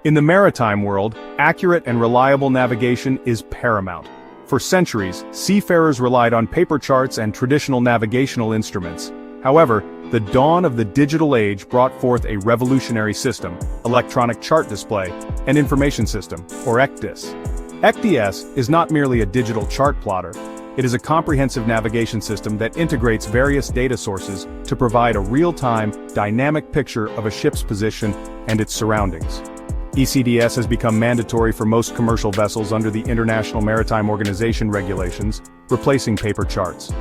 In the maritime world, accurate and reliable navigation is paramount. For centuries, seafarers relied on paper charts and traditional navigational instruments. However, the dawn of the digital age brought forth a revolutionary system, electronic chart display, and information system, or Ecdis. Ecdis is not merely a digital chart plotter. It is a comprehensive navigation system that integrates various data sources to provide a real-time, dynamic picture of a ship's position and its surroundings. Ecdis has become mandatory for most commercial vessels under the International Maritime Organization regulations, replacing paper charts.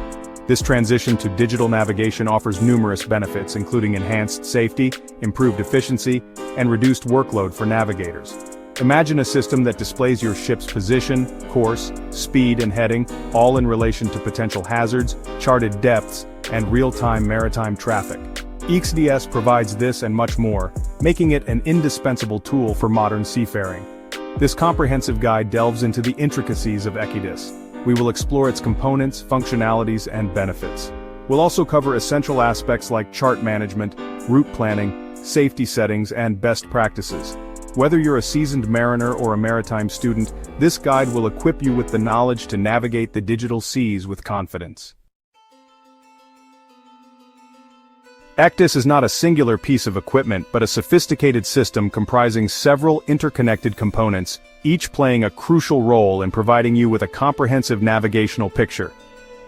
This transition to digital navigation offers numerous benefits, including enhanced safety, improved efficiency, and reduced workload for navigators. Imagine a system that displays your ship's position, course, speed, and heading, all in relation to potential hazards, charted depths, and real-time maritime traffic. Ecdis provides this and much more, making it an indispensable tool for modern seafaring. This comprehensive guide delves into the intricacies of Ecdis. We will explore its components, functionalities, and benefits. We'll also cover essential aspects like chart management, route planning, safety settings, and best practices. Whether you're a seasoned mariner or a maritime student, this guide will equip you with the knowledge to navigate the digital seas with confidence. Ecdis is not a singular piece of equipment but a sophisticated system comprising several interconnected components, each playing a crucial role in providing you with a comprehensive navigational picture.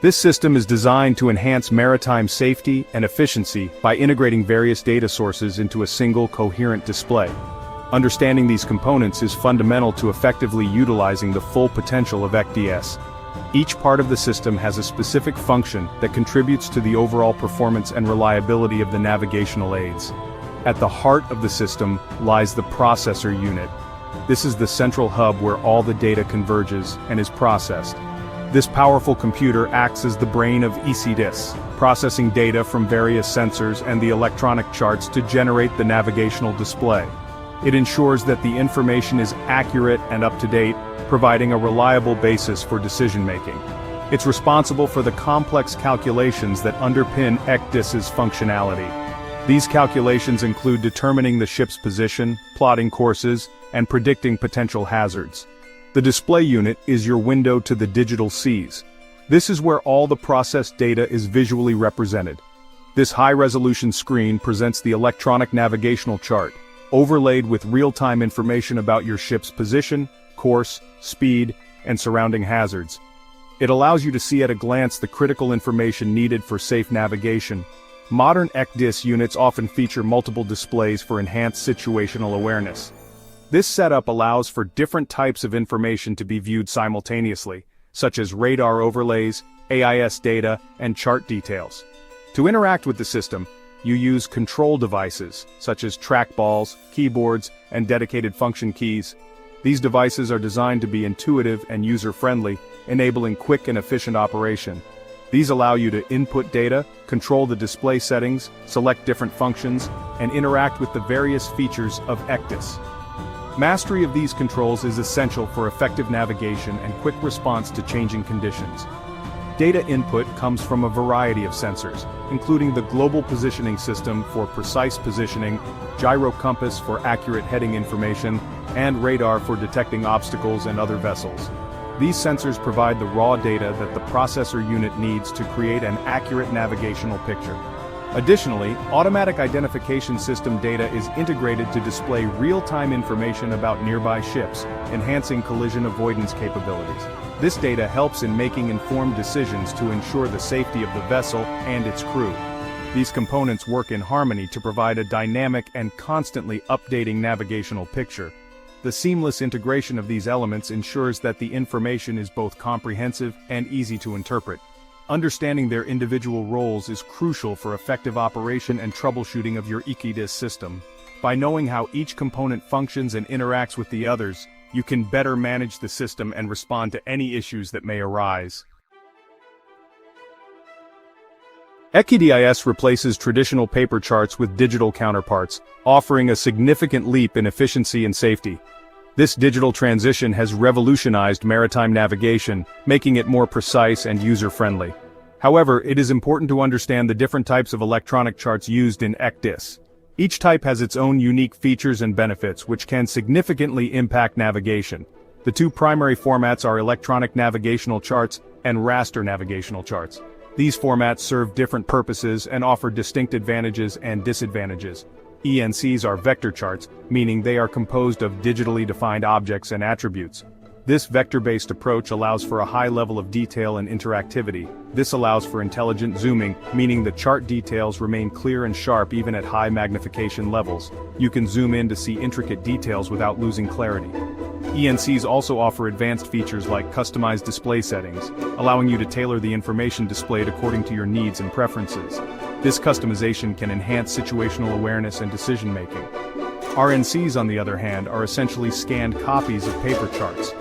This system is designed to enhance maritime safety and efficiency by integrating various data sources into a single coherent display. Understanding these components is fundamental to effectively utilizing the full potential of Ecdis. Each part of the system has a specific function that contributes to the overall performance and reliability of the navigational aids. At the heart of the system lies the processor unit. This is the central hub where all the data converges and is processed. This powerful computer acts as the brain of Ecdis, processing data from various sensors and the electronic charts to generate the navigational display. It ensures that the information is accurate and up-to-date, providing a reliable basis for decision-making. It's responsible for the complex calculations that underpin Ecdis's functionality. These calculations include determining the ship's position, plotting courses, and predicting potential hazards. The display unit is your window to the digital seas. This is where all the processed data is visually represented. This high-resolution screen presents the electronic navigational chart, overlaid with real-time information about your ship's position, course, speed, and surrounding hazards. It allows you to see at a glance the critical information needed for safe navigation. Modern Ecdis units often feature multiple displays for enhanced situational awareness. This setup allows for different types of information to be viewed simultaneously, such as radar overlays, AIS data, and chart details. To interact with the system, you use control devices, such as trackballs, keyboards, and dedicated function keys. These devices are designed to be intuitive and user-friendly, enabling quick and efficient operation. These allow you to input data, control the display settings, select different functions, and interact with the various features of Ecdis. Mastery of these controls is essential for effective navigation and quick response to changing conditions. Data input comes from a variety of sensors, including the Global Positioning System for precise positioning, gyro compass for accurate heading information, and radar for detecting obstacles and other vessels. These sensors provide the raw data that the processor unit needs to create an accurate navigational picture. Additionally, automatic identification system data is integrated to display real-time information about nearby ships, enhancing collision avoidance capabilities. This data helps in making informed decisions to ensure the safety of the vessel and its crew. These components work in harmony to provide a dynamic and constantly updating navigational picture. The seamless integration of these elements ensures that the information is both comprehensive and easy to interpret. Understanding their individual roles is crucial for effective operation and troubleshooting of your Ecdis system. By knowing how each component functions and interacts with the others, you can better manage the system and respond to any issues that may arise. Ecdis replaces traditional paper charts with digital counterparts, offering a significant leap in efficiency and safety. This digital transition has revolutionized maritime navigation, making it more precise and user-friendly. However, it is important to understand the different types of electronic charts used in Ecdis. Each type has its own unique features and benefits which can significantly impact navigation. The two primary formats are electronic navigational charts and raster navigational charts. These formats serve different purposes and offer distinct advantages and disadvantages. ENCs are vector charts, meaning they are composed of digitally defined objects and attributes. This vector-based approach allows for a high level of detail and interactivity. This allows for intelligent zooming, meaning the chart details remain clear and sharp even at high magnification levels. You can zoom in to see intricate details without losing clarity. ENCs also offer advanced features like customized display settings, allowing you to tailor the information displayed according to your needs and preferences. This customization can enhance situational awareness and decision-making. RNCs, on the other hand, are essentially scanned copies of paper charts.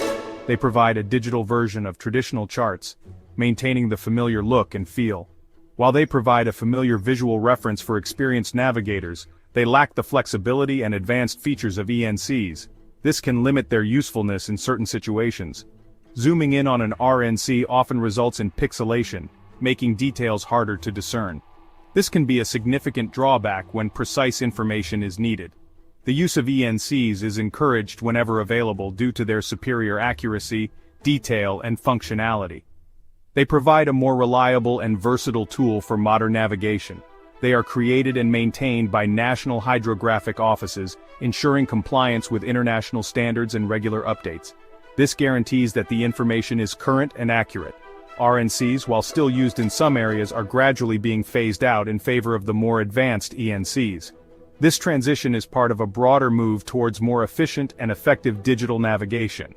They provide a digital version of traditional charts, maintaining the familiar look and feel. While they provide a familiar visual reference for experienced navigators, they lack the flexibility and advanced features of ENCs. This can limit their usefulness in certain situations. Zooming in on an RNC often results in pixelation, making details harder to discern. This can be a significant drawback when precise information is needed. The use of ENCs is encouraged whenever available due to their superior accuracy, detail, and functionality. They provide a more reliable and versatile tool for modern navigation. They are created and maintained by national hydrographic offices, ensuring compliance with international standards and regular updates. This guarantees that the information is current and accurate. RNCs, while still used in some areas, are gradually being phased out in favor of the more advanced ENCs. This transition is part of a broader move towards more efficient and effective digital navigation.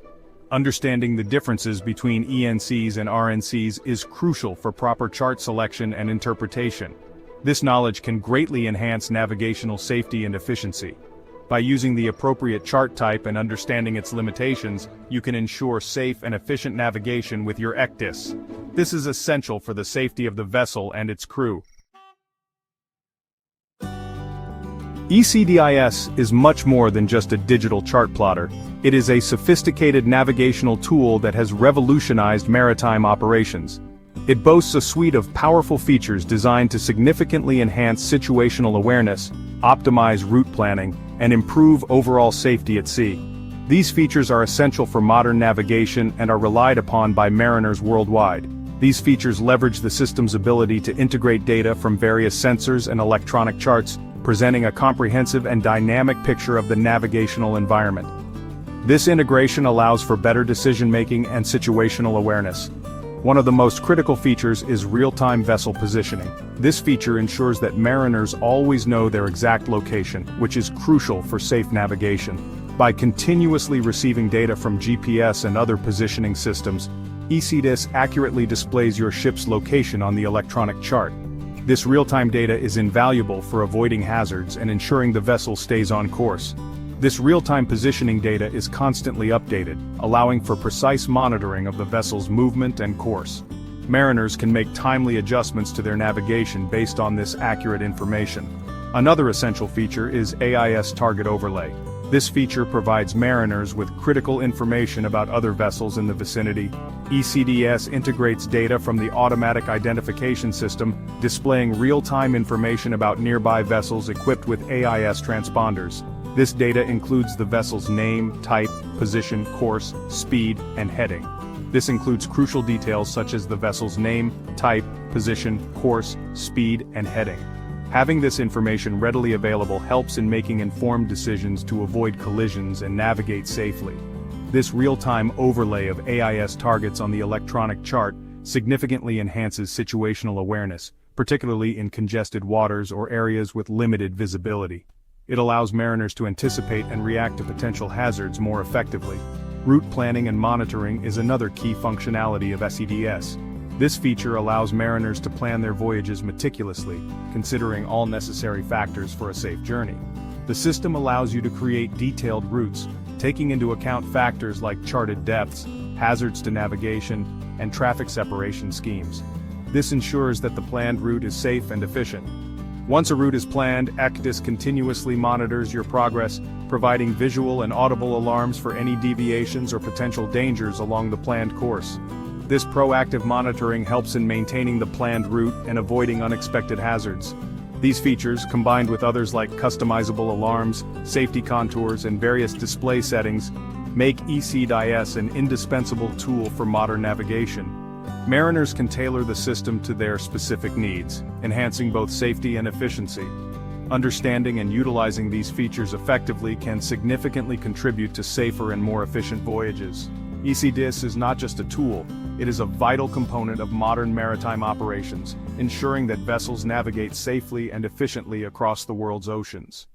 Understanding the differences between ENCs and RNCs is crucial for proper chart selection and interpretation. This knowledge can greatly enhance navigational safety and efficiency. By using the appropriate chart type and understanding its limitations, you can ensure safe and efficient navigation with your Ecdis. This is essential for the safety of the vessel and its crew. Ecdis is much more than just a digital chart plotter. It is a sophisticated navigational tool that has revolutionized maritime operations. It boasts a suite of powerful features designed to significantly enhance situational awareness, optimize route planning, and improve overall safety at sea. These features are essential for modern navigation and are relied upon by mariners worldwide. These features leverage the system's ability to integrate data from various sensors and electronic charts, presenting a comprehensive and dynamic picture of the navigational environment. This integration allows for better decision-making and situational awareness. One of the most critical features is real-time vessel positioning. This feature ensures that mariners always know their exact location, which is crucial for safe navigation. By continuously receiving data from GPS and other positioning systems, Ecdis accurately displays your ship's location on the electronic chart. This real-time data is invaluable for avoiding hazards and ensuring the vessel stays on course. This real-time positioning data is constantly updated, allowing for precise monitoring of the vessel's movement and course. Mariners can make timely adjustments to their navigation based on this accurate information. Another essential feature is AIS target overlay. This feature provides mariners with critical information about other vessels in the vicinity. Ecdis integrates data from the automatic identification system, displaying real-time information about nearby vessels equipped with AIS transponders. This data includes the vessel's name, type, position, course, speed, and heading. This includes crucial details such as the vessel's name, type, position, course, speed, and heading. Having this information readily available helps in making informed decisions to avoid collisions and navigate safely. This real-time overlay of AIS targets on the electronic chart significantly enhances situational awareness, particularly in congested waters or areas with limited visibility. It allows mariners to anticipate and react to potential hazards more effectively. Route planning and monitoring is another key functionality of Ecdis. This feature allows mariners to plan their voyages meticulously, considering all necessary factors for a safe journey. The system allows you to create detailed routes, taking into account factors like charted depths, hazards to navigation, and traffic separation schemes. This ensures that the planned route is safe and efficient. Once a route is planned, Ecdis continuously monitors your progress, providing visual and audible alarms for any deviations or potential dangers along the planned course. This proactive monitoring helps in maintaining the planned route and avoiding unexpected hazards. These features, combined with others like customizable alarms, safety contours, and various display settings, make Ecdis an indispensable tool for modern navigation. Mariners can tailor the system to their specific needs, enhancing both safety and efficiency. Understanding and utilizing these features effectively can significantly contribute to safer and more efficient voyages. Ecdis is not just a tool, it is a vital component of modern maritime operations, ensuring that vessels navigate safely and efficiently across the world's oceans.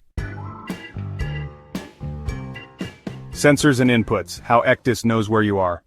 Sensors and inputs, how Ecdis knows where you are.